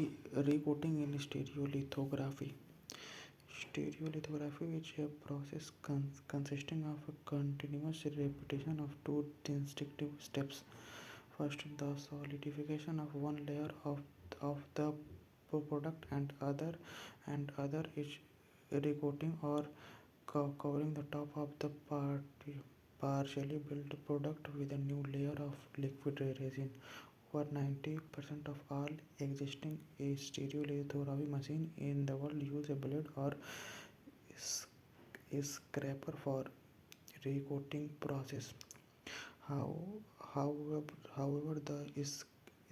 Recoating in stereolithography. Stereolithography is a process consisting of a continuous repetition of two distinctive steps. First, the solidification of one layer of the product, and other is recoating or covering the top of the partially built product with a new layer of liquid resin. Over 90% of all existing stereolithography machines in the world use a blade or scraper for recoating process. How, however, the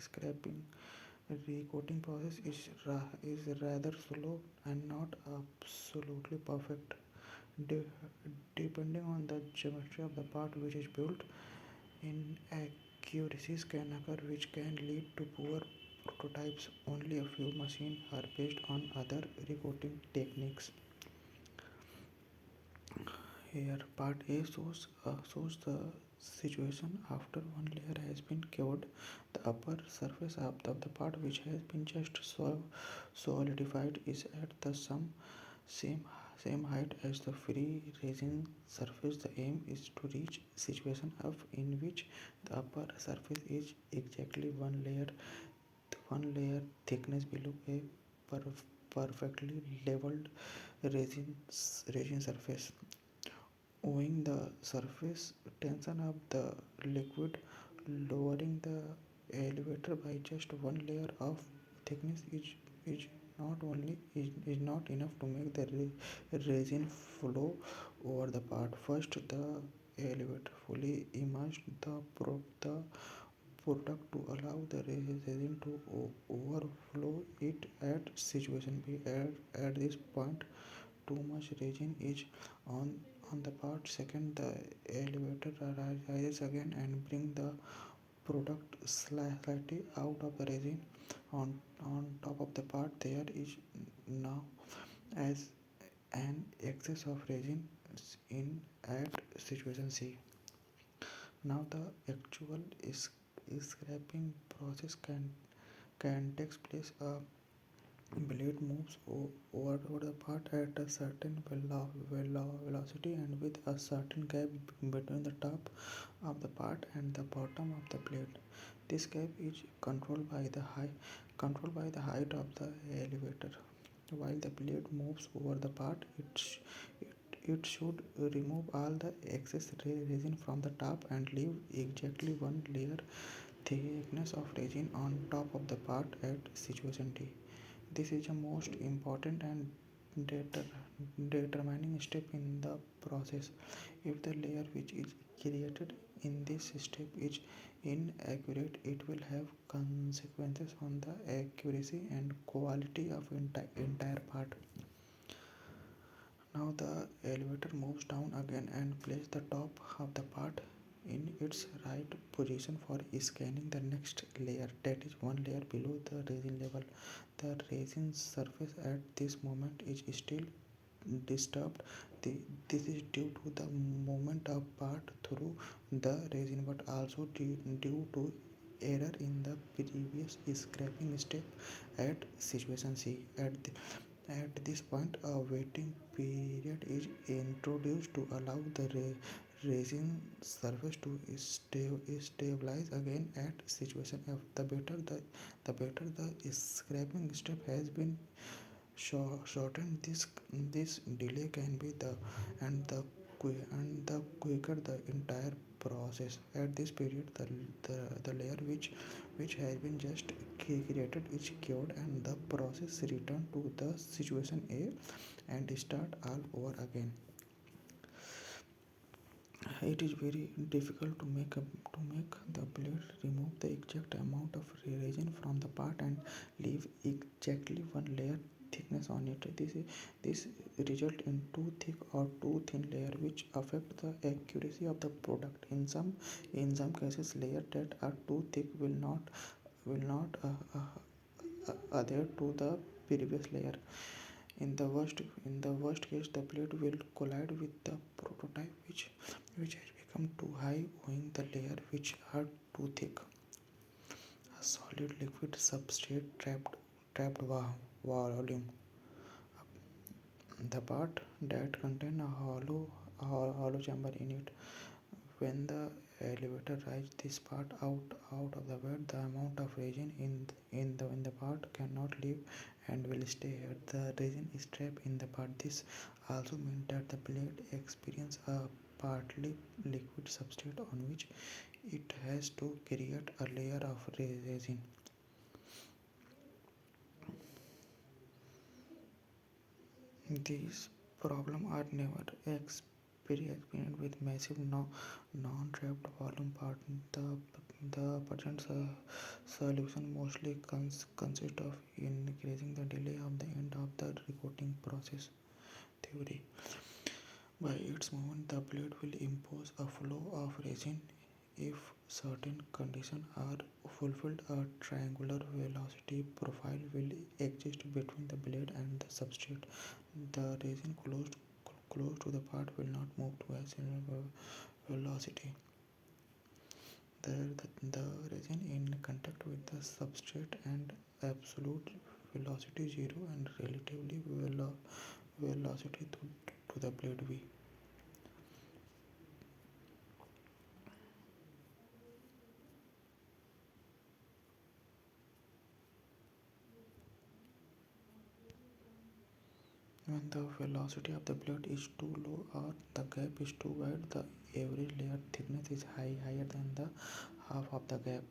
scraping recoating process is rather slow and not absolutely perfect. De- Depending on the geometry of the part which is built, inaccuracies can occur which can lead to poor prototypes. Only a few machines are based on other recoating techniques. Here, part A shows the situation after one layer has been covered. The upper surface of the part which has been just solidified is at the same same height as the free resin surface. The aim is to reach situation F in which the upper surface is exactly one layer thickness below a perfectly leveled resin surface. Owing the surface tension of the liquid, lowering the elevator by just one layer of thickness is is not enough to make the resin flow over the part. First, the elevator fully immersed the product to allow the resin to overflow it at situation B. At this point, too much resin is on on the part. Second, the elevator rises again and bring the product slightly out of the resin. On top of the part, there is now as an excess of resin in at situation C. Now the actual scraping process can take place. A blade moves over the part at a certain velocity and with a certain gap between the top of the part and the bottom of the blade. This gap is controlled by the height of the elevator. While the blade moves over the part, it should remove all the excess resin from the top and leave exactly one layer thickness of resin on top of the part at situation D. This is the most important and determining step in the process. If the layer which is created in this step is inaccurate, it will have consequences on the accuracy and quality of entire part. Now the elevator moves down again and places the top of the part in its right position for scanning the next layer, that is one layer below the resin level. The resin surface at this moment is still disturbed. This is due to the movement of part through the resin, but also due to error in the previous scraping step at situation C. At this point, a waiting period is introduced to allow the resin surface to stabilize again at situation F. The better the scraping step has been shortened, this delay can be the quicker the entire process. At this period, the layer which has been just created is cured and the process return to the situation A and start all over again. It is very difficult to make the blade remove the exact amount of resin from the part and leave exactly one layer thickness on it. This result in too thick or too thin layer which affect the accuracy of the product. In some cases, layers that are too thick will not adhere to the previous layer. In the worst case, the blade will collide with the prototype, which has become too high owing the layer which are too thick. A solid liquid substrate trapped volume. The part that contain a hollow chamber in it. When the elevator rises this part out of the bed, the amount of resin in the part cannot leave and will stay here. The resin is trapped in the part. This also means that the blade experience a partly liquid substrate on which it has to create a layer of resin. These problems are never experienced with massive non-trapped volume part. The present solution mostly consists of increasing the delay of the end of the recoating process. Theory. By its movement, the blade will impose a flow of resin. If certain conditions are fulfilled, a triangular velocity profile will exist between the blade and the substrate. The resin close to the part will not move to a similar velocity. The resin in contact with the substrate and absolute velocity zero and relatively velocity to the blade V. When the velocity of the blade is too low or the gap is too wide, the average layer thickness is higher than the half of the gap.